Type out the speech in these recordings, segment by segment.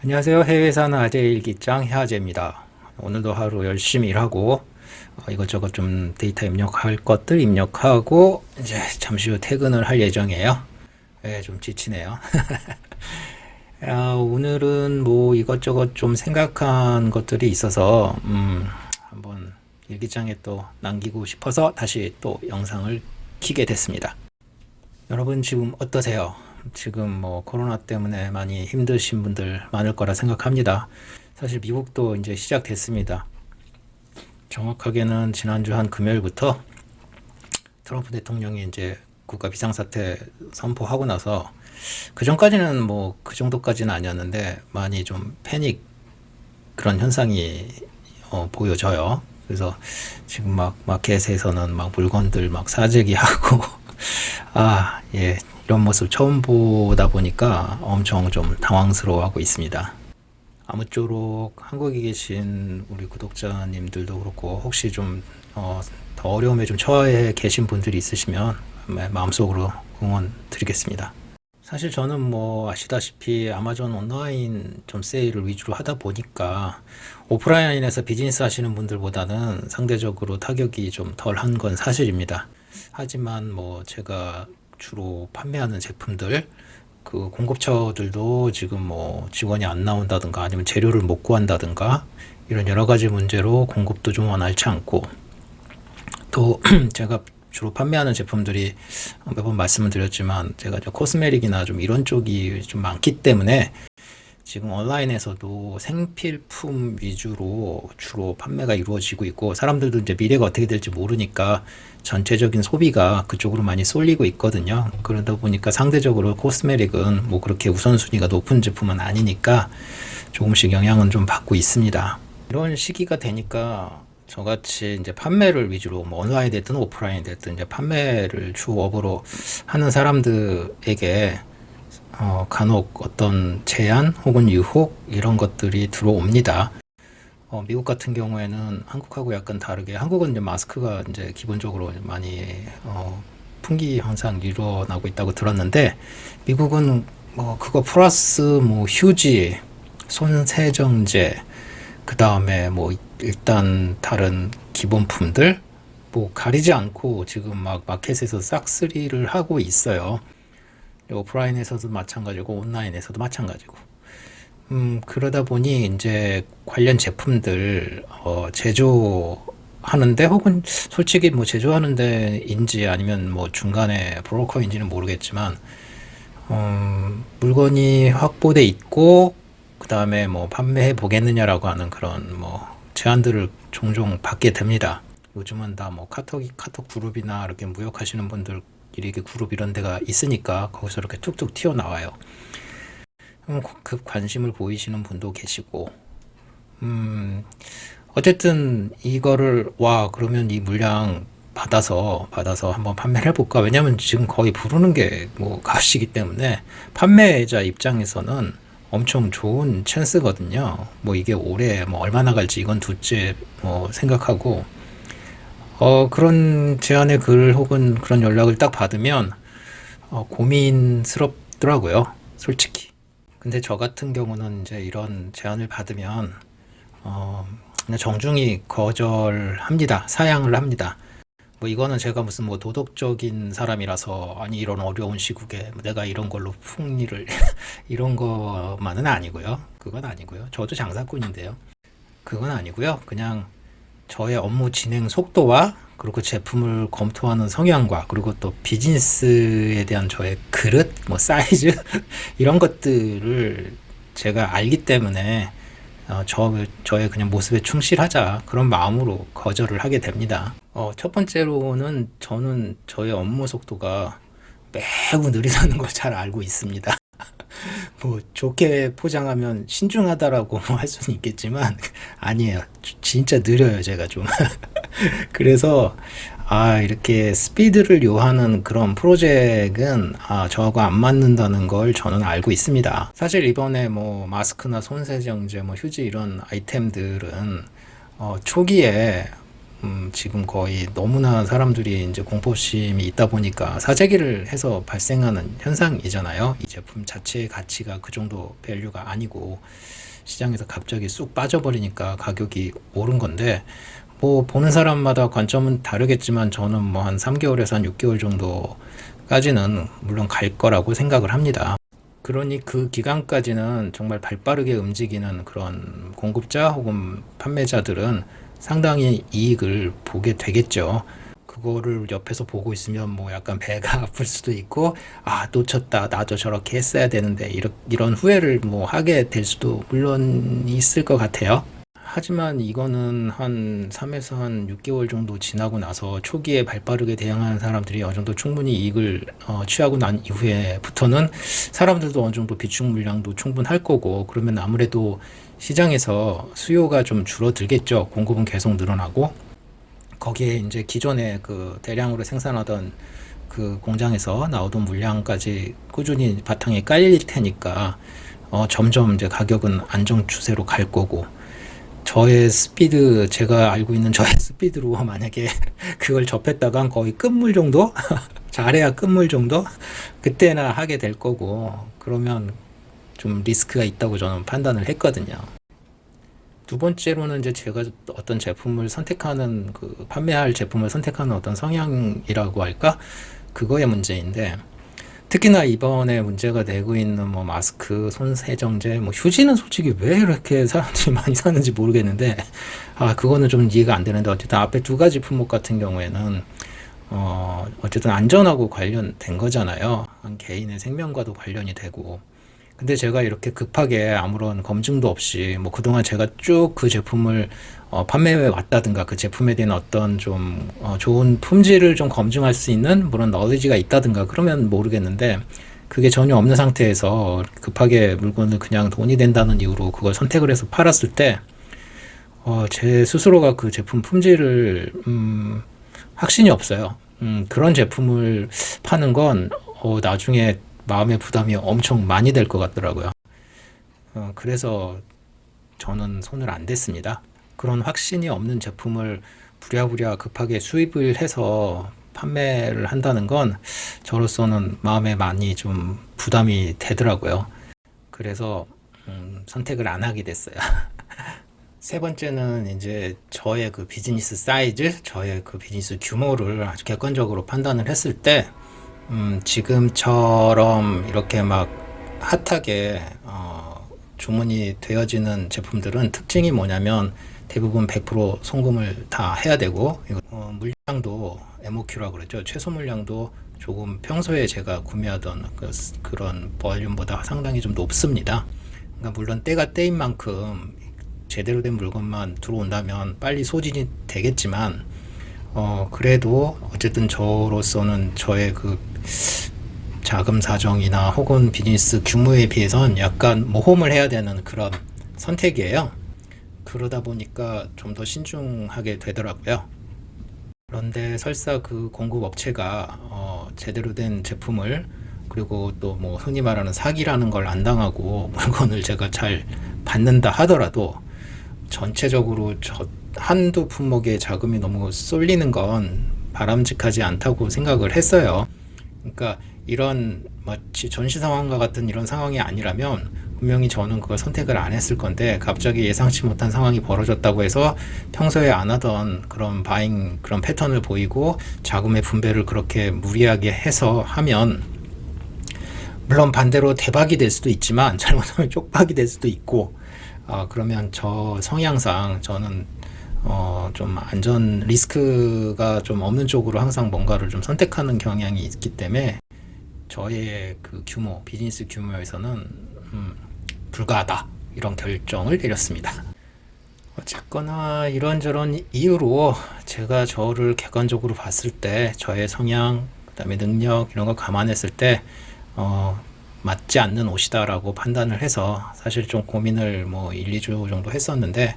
안녕하세요. 해외 사는 아재 일기장 해아재입니다. 오늘도 하루 열심히 일하고 이것저것 좀 데이터 입력할 것들 입력하고 이제 잠시 후 퇴근을 할 예정이에요. 네, 좀 지치네요. 오늘은 뭐 이것저것 좀 생각한 것들이 있어서 한번 일기장에 또 남기고 싶어서 다시 또 영상을 켜게 됐습니다. 여러분 지금 어떠세요? 지금 뭐 코로나 때문에 많이 힘드신 분들 많을 거라 생각합니다. 사실 미국도 이제 시작됐습니다. 정확하게는 지난주 한 금요일부터 트럼프 대통령이 이제 국가 비상사태 선포하고 나서 그 전까지는 뭐 그 정도까지는 아니었는데 많이 좀 패닉 그런 현상이 보여져요. 그래서 지금 막 마켓에서는 막 물건들 막 사재기하고 예, 이런 모습 처음 보다 보니까 엄청 좀 당황스러워하고 있습니다. 아무쪼록 한국에 계신 우리 구독자님들도 그렇고 혹시 좀 더 어려움에 좀 처해 계신 분들이 있으시면 마음속으로 응원 드리겠습니다. 사실 저는 뭐 아시다시피 아마존 온라인 좀 세일을 위주로 하다 보니까 오프라인에서 비즈니스 하시는 분들보다는 상대적으로 타격이 좀 덜한 건 사실입니다. 하지만 뭐 제가 주로 판매하는 제품들 그 공급처들도 지금 뭐 직원이 안 나온다든가 아니면 재료를 못 구한다든가 이런 여러 가지 문제로 공급도 좀 원활치 않고 또 제가 주로 판매하는 제품들이 몇 번 말씀을 드렸지만 제가 코스메틱이나 좀 이런 쪽이 좀 많기 때문에 지금 온라인에서도 생필품 위주로 주로 판매가 이루어지고 있고 사람들도 이제 미래가 어떻게 될지 모르니까 전체적인 소비가 그쪽으로 많이 쏠리고 있거든요. 그러다 보니까 상대적으로 코스메틱은 뭐 그렇게 우선순위가 높은 제품은 아니니까 조금씩 영향은 좀 받고 있습니다. 이런 시기가 되니까 저같이 이제 판매를 위주로 뭐 온라인 됐든 오프라인 됐든 이제 판매를 주업으로 하는 사람들에게 간혹 어떤 제한 혹은 유혹 이런 것들이 들어옵니다. 미국 같은 경우에는 한국하고 약간 다르게 한국은 이제 마스크가 이제 기본적으로 많이 품귀 현상 일어나고 있다고 들었는데 미국은 뭐 그거 플러스 뭐 휴지, 손 세정제, 그 다음에 뭐 일단 다른 기본품들 뭐 가리지 않고 지금 막 마켓에서 싹쓸이를 하고 있어요. 오프라인에서도 마찬가지고 온라인에서도 마찬가지고 그러다 보니 이제 관련 제품들 제조하는데 혹은 솔직히 뭐 제조하는데인지 아니면 뭐 중간에 브로커인지는 모르겠지만 물건이 확보돼 있고 그 다음에 뭐 판매해 보겠느냐라고 하는 그런 뭐 제안들을 종종 받게 됩니다. 요즘은 다 뭐 카톡 그룹이나 이렇게 무역하시는 분들 이렇게 그룹 이런 데가 있으니까 거기서 이렇게 툭툭 튀어나와요. 급 관심을 보이시는 분도 계시고 어쨌든 이거를 그러면 이 물량 받아서 한번 판매를 해볼까. 왜냐면 지금 거의 부르는 게 뭐 값이기 때문에 판매자 입장에서는 엄청 좋은 찬스거든요. 뭐 이게 올해 뭐 얼마나 갈지 이건 둘째 뭐 생각하고 그런 제안의 글 혹은 그런 연락을 딱 받으면 고민스럽더라고요, 솔직히. 근데 저 같은 경우는 이제 이런 제안을 받으면 그냥 정중히 거절합니다. 사양을 합니다. 뭐 이거는 제가 무슨 뭐 도덕적인 사람이라서 아니 이런 어려운 시국에 내가 이런 걸로 풍리를 이런 것만은 아니고요. 그건 아니고요. 저도 장사꾼인데요. 그건 아니고요. 그냥 저의 업무 진행 속도와 그리고 제품을 검토하는 성향과 그리고 또 비즈니스에 대한 저의 그릇, 뭐 사이즈 이런 것들을 제가 알기 때문에 저의 그냥 모습에 충실하자 그런 마음으로 거절을 하게 됩니다. 첫 번째로는 저는 저의 업무 속도가 매우 느리다는 걸 잘 알고 있습니다. 뭐 좋게 포장하면 신중하다라고 할 수는 있겠지만 아니에요. 진짜 느려요, 제가 좀. 그래서 이렇게 스피드를 요하는 그런 프로젝트는 저하고 안 맞는다는 걸 저는 알고 있습니다. 사실 이번에 뭐 마스크나 손세정제, 뭐 휴지 이런 아이템들은 초기에 지금 거의 너무나 사람들이 이제 공포심이 있다 보니까 사재기를 해서 발생하는 현상이잖아요. 이 제품 자체의 가치가 그 정도 밸류가 아니고 시장에서 갑자기 쑥 빠져버리니까 가격이 오른 건데, 뭐 보는 사람마다 관점은 다르겠지만 저는 뭐 한 3개월에서 한 6개월 정도까지는 물론 갈 거라고 생각을 합니다. 그러니 그 기간까지는 정말 발빠르게 움직이는 그런 공급자 혹은 판매자들은 상당히 이익을 보게 되겠죠. 그거를 옆에서 보고 있으면 뭐 약간 배가 아플 수도 있고, 아, 놓쳤다. 나도 저렇게 했어야 되는데, 이런 후회를 뭐 하게 될 수도 물론 있을 것 같아요. 하지만 이거는 한 3에서 한 6개월 정도 지나고 나서 초기에 발빠르게 대응하는 사람들이 어느 정도 충분히 이익을 취하고 난 이후에부터는 사람들도 어느 정도 비축 물량도 충분할 거고, 그러면 아무래도 시장에서 수요가 좀 줄어들겠죠. 공급은 계속 늘어나고, 거기에 이제 기존에 그 대량으로 생산하던 그 공장에서 나오던 물량까지 꾸준히 바탕에 깔릴 테니까 점점 이제 가격은 안정 추세로 갈 거고, 저의 스피드, 제가 알고 있는 저의 스피드로 만약에 그걸 접했다간 거의 끝물 정도? 잘해야 끝물 정도? 그때나 하게 될 거고, 그러면 좀 리스크가 있다고 저는 판단을 했거든요. 두 번째로는 이제 제가 어떤 제품을 선택하는, 그 판매할 제품을 선택하는 어떤 성향이라고 할까? 그거의 문제인데, 특히나 이번에 문제가 되고 있는 뭐 마스크, 손 세정제, 뭐 휴지는 솔직히 왜 이렇게 사람들이 많이 사는지 모르겠는데, 그거는 좀 이해가 안 되는데, 어쨌든 앞에 두 가지 품목 같은 경우에는 어쨌든 안전하고 관련된 거잖아요. 한 개인의 생명과도 관련이 되고. 근데 제가 이렇게 급하게 아무런 검증도 없이 뭐 그동안 제가 쭉 그 제품을 판매해 왔다든가 그 제품에 대한 어떤 좀 좋은 품질을 좀 검증할 수 있는 그런 너리지가 있다든가 그러면 모르겠는데, 그게 전혀 없는 상태에서 급하게 물건을 그냥 돈이 된다는 이유로 그걸 선택을 해서 팔았을 때 제 스스로가 그 제품 품질을 확신이 없어요. 그런 제품을 파는 건 나중에 마음의 부담이 엄청 많이 될 것 같더라고요. 그래서 저는 손을 안 댔습니다. 그런 확신이 없는 제품을 부랴부랴 급하게 수입을 해서 판매를 한다는 건 저로서는 마음에 많이 좀 부담이 되더라고요. 그래서 선택을 안 하게 됐어요. 세 번째는 이제 저의 그 비즈니스 사이즈, 저의 그 비즈니스 규모를 아주 객관적으로 판단을 했을 때, 지금처럼 이렇게 막 핫하게 주문이 되어지는 제품들은 특징이 뭐냐면 대부분 100% 송금을 다 해야 되고, 물량도 MOQ라고 그러죠. 최소 물량도 조금 평소에 제가 구매하던 그런 볼륨보다 상당히 좀 높습니다. 그러니까 물론 때가 때인 만큼 제대로 된 물건만 들어온다면 빨리 소진이 되겠지만, 그래도 어쨌든 저로서는 저의 그 자금 사정이나 혹은 비즈니스 규모에 비해선 약간 모험을 해야 되는 그런 선택이에요. 그러다 보니까 좀 더 신중하게 되더라고요. 그런데 설사 그 공급 업체가 제대로 된 제품을, 그리고 또 뭐 흔히 말하는 사기라는 걸 안 당하고 물건을 제가 잘 받는다 하더라도 전체적으로 저 한두 품목의 자금이 너무 쏠리는 건 바람직하지 않다고 생각을 했어요. 그러니까 이런 마치 전시 상황과 같은 이런 상황이 아니라면 분명히 저는 그걸 선택을 안 했을 건데, 갑자기 예상치 못한 상황이 벌어졌다고 해서 평소에 안 하던 그런 바잉 그런 패턴을 보이고 자금의 분배를 그렇게 무리하게 해서 하면, 물론 반대로 대박이 될 수도 있지만 잘못하면 쪽박이 될 수도 있고, 그러면 저 성향상 저는 좀 안전 리스크가 좀 없는 쪽으로 항상 뭔가를 좀 선택하는 경향이 있기 때문에 저의 그 규모, 비즈니스 규모에서는 불가하다, 이런 결정을 내렸습니다. 어쨌거나 이런저런 이유로 제가 저를 객관적으로 봤을 때 저의 성향, 그다음에 능력 이런 거 감안했을 때 맞지 않는 옷이다라고 판단을 해서 사실 좀 고민을 뭐 1, 2주 정도 했었는데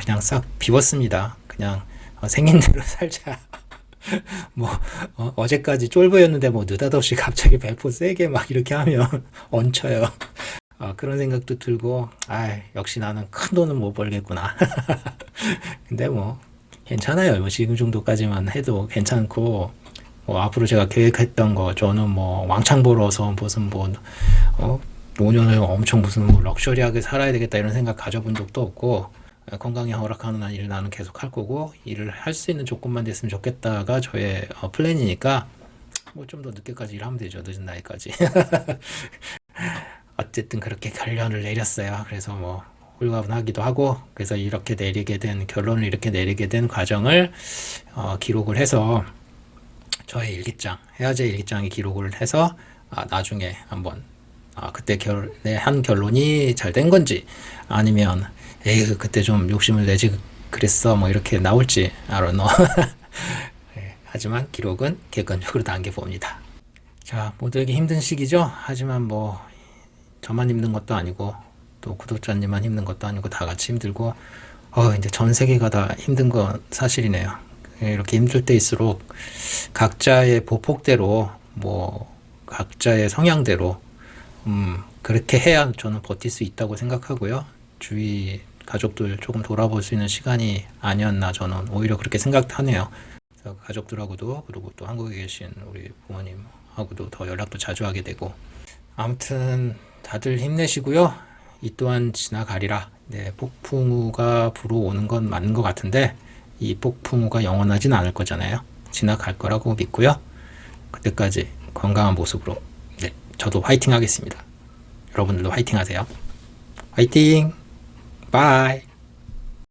그냥 싹 비웠습니다. 그냥 생긴 대로 살자. 뭐 어제까지 쫄보였는데 뭐 느닷없이 갑자기 배포 세게 막 이렇게 하면 얹혀요. 그런 생각도 들고, 역시 나는 큰 돈은 못 벌겠구나. 근데 뭐 괜찮아요. 뭐 지금 정도까지만 해도 괜찮고, 뭐 앞으로 제가 계획했던 거, 저는 뭐 왕창 벌어서 무슨 뭐, 어, 노년을 엄청 무슨 뭐 럭셔리하게 살아야 되겠다 이런 생각 가져본 적도 없고, 건강이 허락하는 한 일을 나는 계속 할 거고, 일을 할 수 있는 조건만 됐으면 좋겠다가 저의 플랜이니까, 뭐 좀 더 늦게까지 일하면 되죠. 늦은 나이까지. 어쨌든 그렇게 결론을 내렸어요. 그래서 뭐 홀가분하기도 하고, 그래서 이렇게 내리게 된 결론을 이렇게 내리게 된 과정을 기록을 해서 저의 일기장, 해야제 일기장에 기록을 해서 나중에 한번 그때 한 결론이 잘 된 건지 아니면 에이 그때 좀 욕심을 내지 그랬어 뭐 이렇게 나올지 I don't know. 네, 하지만 기록은 객관적으로 남겨봅니다. 자, 모두에게 힘든 시기죠. 하지만 뭐 저만 힘든 것도 아니고 또 구독자님만 힘든 것도 아니고 다 같이 힘들고 이제 전 세계가 다 힘든 건 사실이네요. 이렇게 힘들 때일수록 각자의 보폭대로 뭐 각자의 성향대로 그렇게 해야 저는 버틸 수 있다고 생각하고요. 주위 가족들 조금 돌아볼 수 있는 시간이 아니었나 저는 오히려 그렇게 생각하네요. 그래서 가족들하고도 그리고 또 한국에 계신 우리 부모님하고도 더 연락도 자주 하게 되고 아무튼 다들 힘내시고요. 이 또한 지나가리라. 네, 폭풍우가 불어오는 건 맞는 것 같은데 이 폭풍우가 영원하진 않을 거잖아요. 지나갈 거라고 믿고요. 그때까지 건강한 모습으로 네, 저도 화이팅 하겠습니다. 여러분들도 화이팅 하세요. 화이팅! 바이!